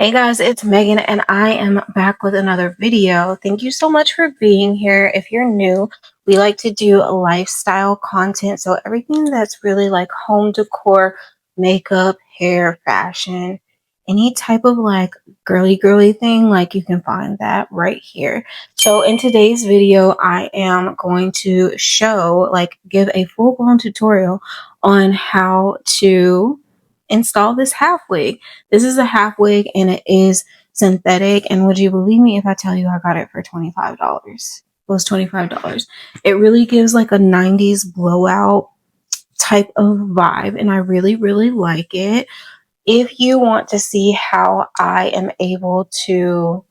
Hey guys, it's Megan and I am back with another video. Thank you so much for being here. If you're new, we like to do a lifestyle content. So everything that's really like home decor, makeup, hair, fashion, any type of like girly thing, like you can find that right here. So in today's video, I am going to give a full-blown tutorial on how to install this half wig. This is a half wig and it is synthetic. And would you believe me if I tell you I got it for $25? It was $25. It really gives like a 90s blowout type of vibe, and I really like it. If you want to see how I am able to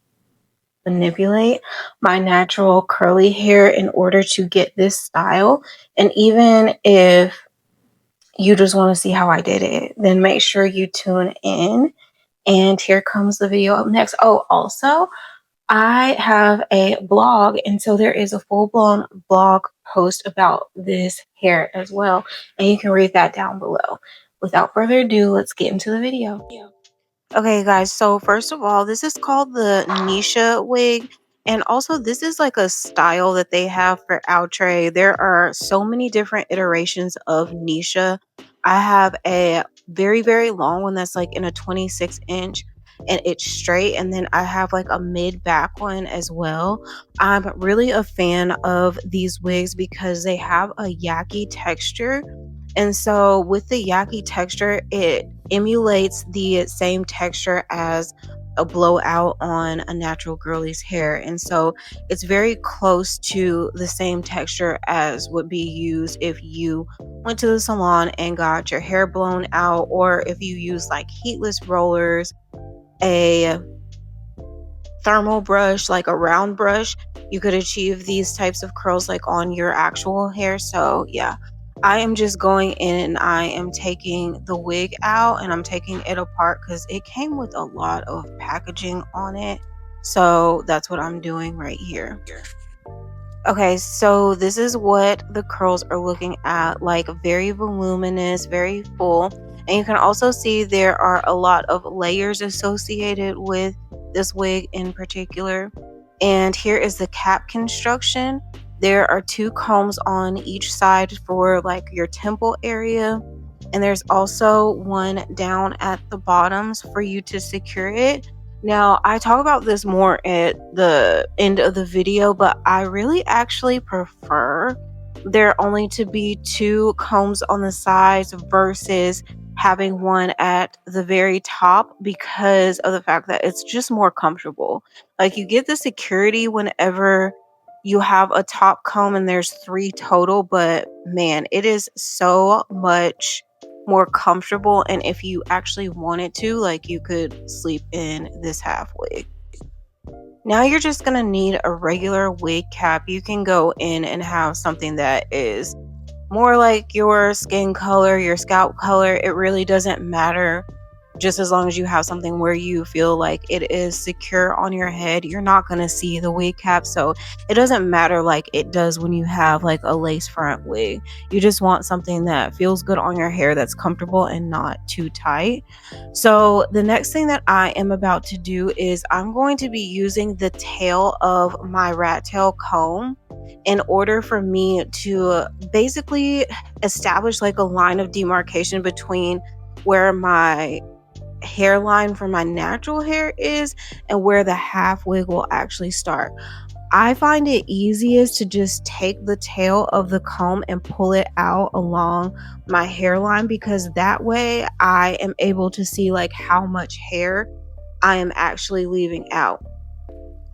manipulate my natural curly hair in order to get this style, and even if you just want to see how I did it, then make sure you tune in. And here comes the video up next. Oh, also, I have a blog, and so there is a full-blown blog post about this hair as well, and you can read that down below. Without further ado, let's get into the video. Okay, guys, so first of all, this is called the Nisha wig. And also, this is like a style that they have for outre. There are so many different iterations of Nisha. I have a very long one that's like in a 26-inch and it's straight. And then I have like a mid-back one as well. I'm really a fan of these wigs because they have a yaki texture. And so with the yaki texture, it emulates the same texture as a blowout on a natural girly's hair. And so it's very close to the same texture as would be used if you went to the salon and got your hair blown out, or if you use like heatless rollers, a thermal brush, like a round brush, you could achieve these types of curls like on your actual hair. So yeah, I am just going in and I am taking the wig out and I'm taking it apart because it came with a lot of packaging on it. So that's what I'm doing right here. Okay, so this is what the curls are looking at, like very voluminous, very full. And you can also see there are a lot of layers associated with this wig in particular. And here is the cap construction. There are two combs on each side for like your temple area. And there's also one down at the bottoms for you to secure it. Now, I talk about this more at the end of the video, but I really actually prefer there only to be two combs on the sides versus having one at the very top, because of the fact that it's just more comfortable. Like, you get the security whenever you have a top comb and there's three total, but man, it is so much more comfortable. And if you actually wanted to, like, you could sleep in this half wig. Now you're just gonna need a regular wig cap. You can go in and have something that is more like your skin color, your scalp color. It really doesn't matter, just as long as you have something where you feel like it is secure on your head. You're not going to see the wig cap, so it doesn't matter like it does when you have like a lace front wig. You just want something that feels good on your hair, that's comfortable and not too tight. So the next thing that I am about to do is I'm going to be using the tail of my rat tail comb in order for me to basically establish like a line of demarcation between where my hairline for my natural hair is and where the half wig will actually start. I find it easiest to just take the tail of the comb and pull it out along my hairline, because that way I am able to see like how much hair I am actually leaving out.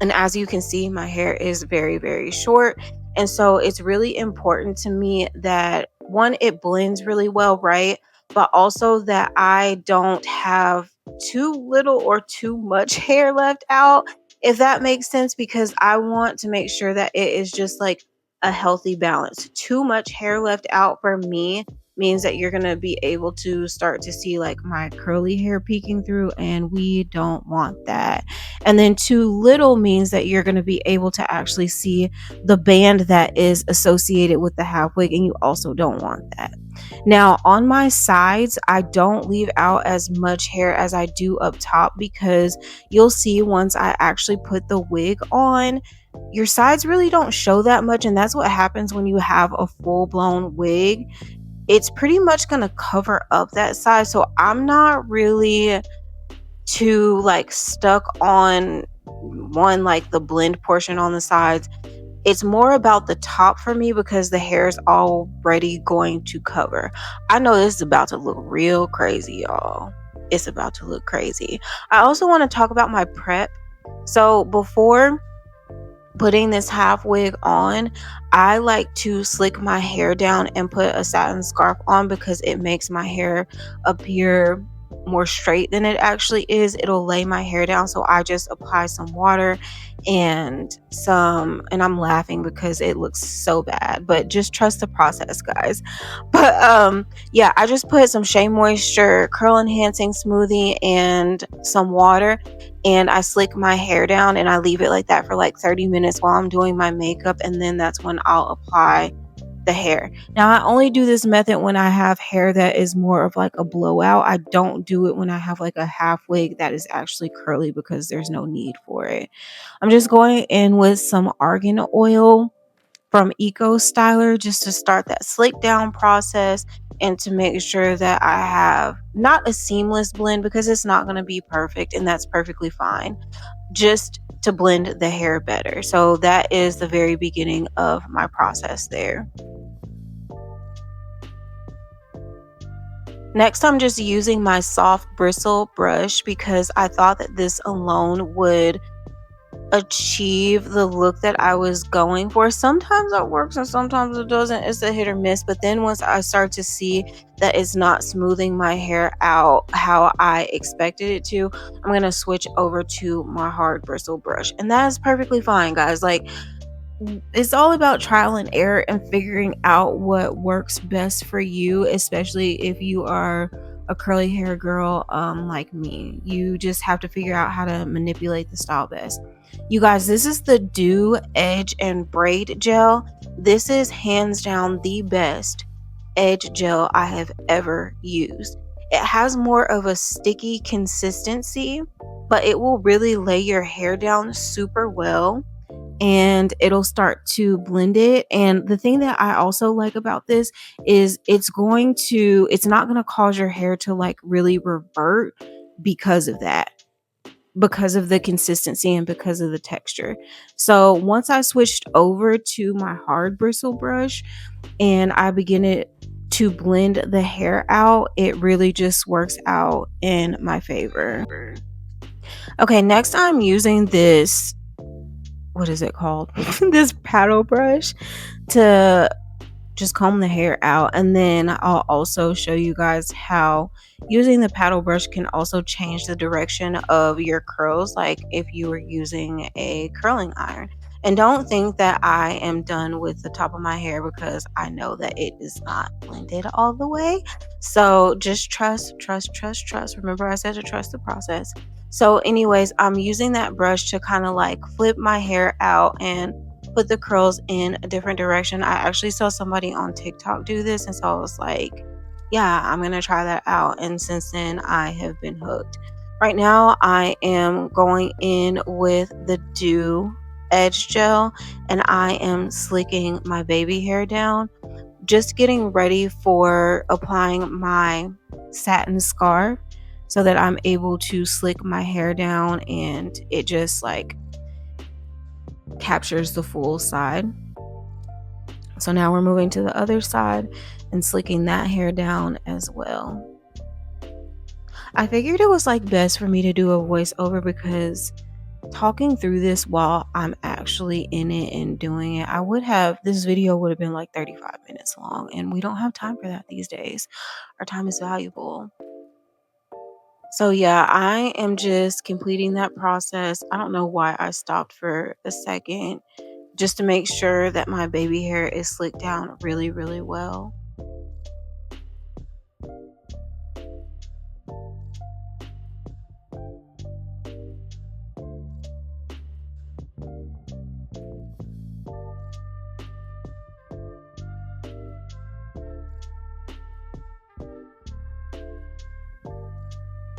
And as you can see, my hair is very short. And so it's really important to me that, one, it blends really well, right? But also that I don't have too little or too much hair left out, if that makes sense, because I want to make sure that it is just like a healthy balance. Too much hair left out for me means that you're going to be able to start to see like my curly hair peeking through, and we don't want that. And then too little means that you're going to be able to actually see the band that is associated with the half wig, and you also don't want that. Now on my sides, I don't leave out as much hair as I do up top, because you'll see once I actually put the wig on, your sides really don't show that much, and that's what happens when you have a full-blown wig. It's pretty much gonna cover up that side, so I'm not really too like stuck on one, like the blend portion on the sides. It's more about the top for me because the hair is already going to cover. I know this is about to look real crazy, y'all. It's about to look crazy. I also want to talk about my prep. So before putting this half wig on, I like to slick my hair down and put a satin scarf on, because it makes my hair appear more straight than it actually is. It'll lay my hair down. So I just apply some water and I'm laughing because it looks so bad, but just trust the process, guys. But yeah, I just put some Shea Moisture curl enhancing smoothie and some water, and I slick my hair down and I leave it like that for like 30 minutes while I'm doing my makeup, and then that's when I'll apply the hair. Now, I only do this method when I have hair that is more of like a blowout. I don't do it when I have like a half wig that is actually curly, because there's no need for it. I'm just going in with some argan oil from Eco Styler just to start that slick down process, and to make sure that I have not a seamless blend, because it's not going to be perfect, and that's perfectly fine, just to blend the hair better. So that is the very beginning of my process there. Next, I'm just using my soft bristle brush, because I thought that this alone would achieve the look that I was going for. Sometimes it works and sometimes it doesn't. It's a hit or miss. But then once I start to see that it's not smoothing my hair out how I expected it to, I'm going to switch over to my hard bristle brush. And that is perfectly fine, guys. Like, it's all about trial and error and figuring out what works best for you, especially if you are a curly hair girl like me. You just have to figure out how to manipulate the style best. You guys, this is the Dew Edge and Braid Gel. This is hands down the best edge gel I have ever used. It has more of a sticky consistency, but it will really lay your hair down super well, and it'll start to blend it. And the thing that I also like about this is it's not going to cause your hair to like really revert because of that, because of the consistency and because of the texture. So once I switched over to my hard bristle brush and I begin it to blend the hair out, it really just works out in my favor. Okay, next I'm using this, what is it called? This paddle brush to just comb the hair out. And then I'll also show you guys how using the paddle brush can also change the direction of your curls, like if you were using a curling iron. And don't think that I am done with the top of my hair, because I know that it is not blended all the way. So just trust. Remember, I said to trust the process. So anyways, I'm using that brush to kind of like flip my hair out and put the curls in a different direction. I actually saw somebody on TikTok do this, and so I was like, yeah, I'm gonna try that out. And since then I have been hooked. Right now I am going in with the Dew Edge Gel, and I am slicking my baby hair down, just getting ready for applying my satin scarf so that I'm able to slick my hair down and it just like captures the full side. So now we're moving to the other side and slicking that hair down as well. I figured it was like best for me to do a voiceover, because talking through this while I'm actually in it and doing it, this video would have been like 35 minutes long, and we don't have time for that these days. Our time is valuable. So yeah, I am just completing that process. I don't know why I stopped for a second, just to make sure that my baby hair is slicked down really, really well.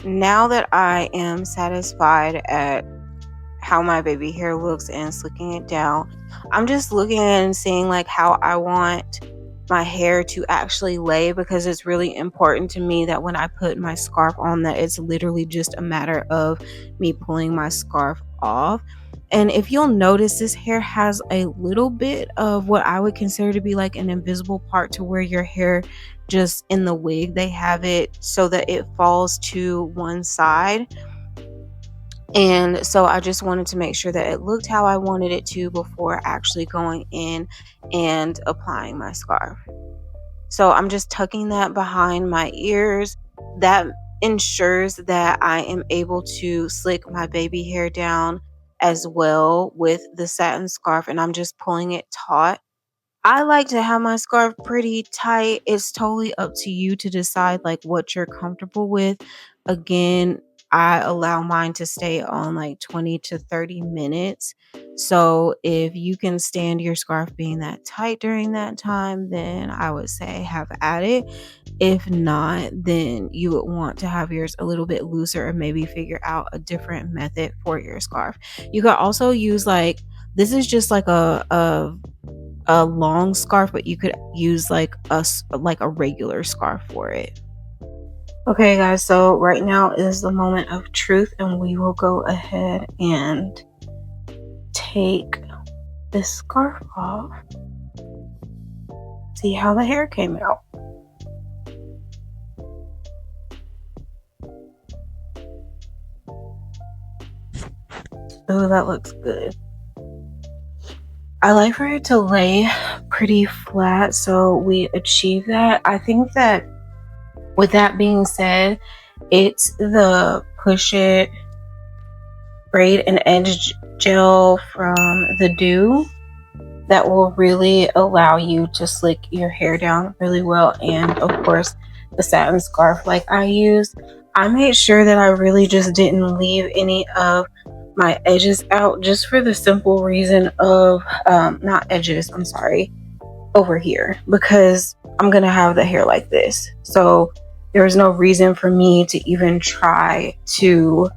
now that I am satisfied at how my baby hair looks and slicking it down, I'm just looking at and seeing like how I want my hair to actually lay, because it's really important to me that when I put my scarf on, that it's literally just a matter of me pulling my scarf off. And if you'll notice, this hair has a little bit of what I would consider to be like an invisible part, to where your hair, just in the wig, they have it so that it falls to one side. And so I just wanted to make sure that it looked how I wanted it to before actually going in and applying my scarf. So I'm just tucking that behind my ears. That ensures that I am able to slick my baby hair down as well with the satin scarf, and I'm just pulling it taut. I like to have my scarf pretty tight. It's totally up to you to decide like what you're comfortable with. Again, I allow mine to stay on like 20 to 30 minutes. So if you can stand your scarf being that tight during that time, then I would say have at it. If not, then you would want to have yours a little bit looser, or maybe figure out a different method for your scarf. You could also use like, this is just like a long scarf, but you could use like a regular scarf for it. Okay guys, so right now is the moment of truth, and we will go ahead and take this scarf off. See how the hair came out. Oh, that looks good. I like for it to lay pretty flat, so we achieve that. I think that with that being said, it's the Push It Braid and Edge Gel from the Dew that will really allow you to slick your hair down really well. And of course, the satin scarf like I used. I made sure that I really just didn't leave any of my edges out, just for the simple reason of not edges, I'm sorry, over here, because I'm gonna have the hair like this. So there was no reason for me to even try to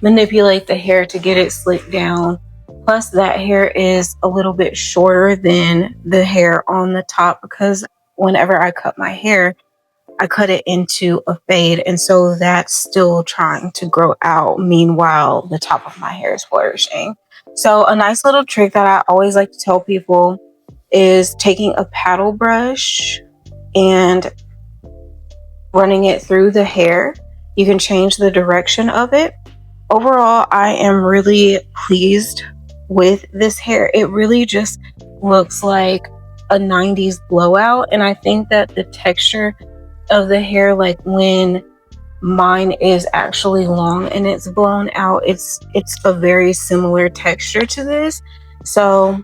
manipulate the hair to get it slicked down. Plus that hair is a little bit shorter than the hair on the top, because whenever I cut my hair, I cut it into a fade, and so that's still trying to grow out. Meanwhile, the top of my hair is flourishing. So a nice little trick that I always like to tell people is taking a paddle brush and running it through the hair. You can change the direction of it. Overall, I am really pleased with this hair. It really just looks like a 90s blowout, and I think that the texture of the hair, like when mine is actually long and it's blown out, it's a very similar texture to this. So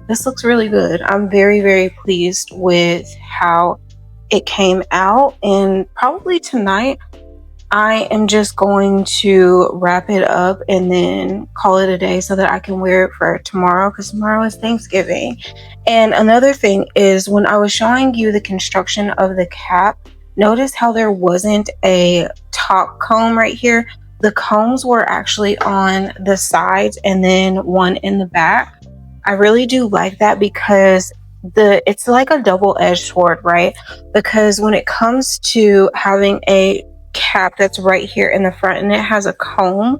this looks really good. I'm very, very pleased with how it came out, and probably tonight I am just going to wrap it up and then call it a day, so that I can wear it for tomorrow, because tomorrow is Thanksgiving. And another thing is, when I was showing you the construction of the cap, notice how there wasn't a top comb right here. The combs were actually on the sides and then one in the back. I really do like that, because it's like a double-edged sword, right? Because when it comes to having a cap that's right here in the front and it has a comb,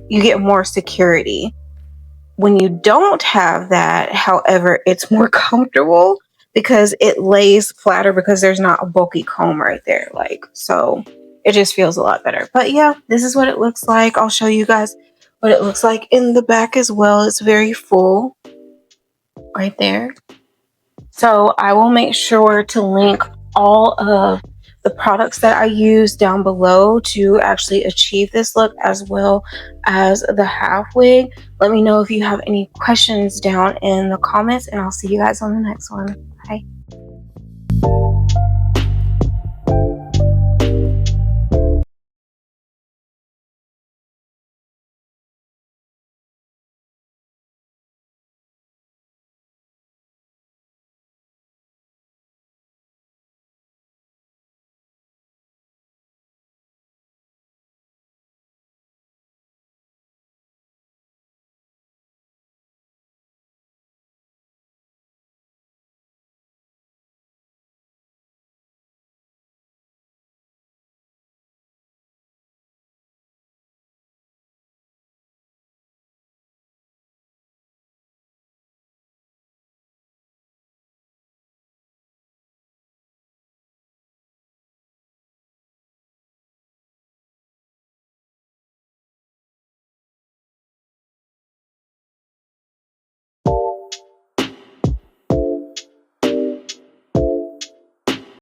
you get more security. When you don't have that, however, it's more comfortable because it lays flatter, because there's not a bulky comb right there, like, so it just feels a lot better. But yeah, this is what it looks like. I'll show you guys what it looks like in the back as well. It's very full right there. So I will make sure to link all of the products that I use down below to actually achieve this look, as well as the half wig. Let me know if you have any questions down in the comments, and I'll see you guys on the next one. Bye.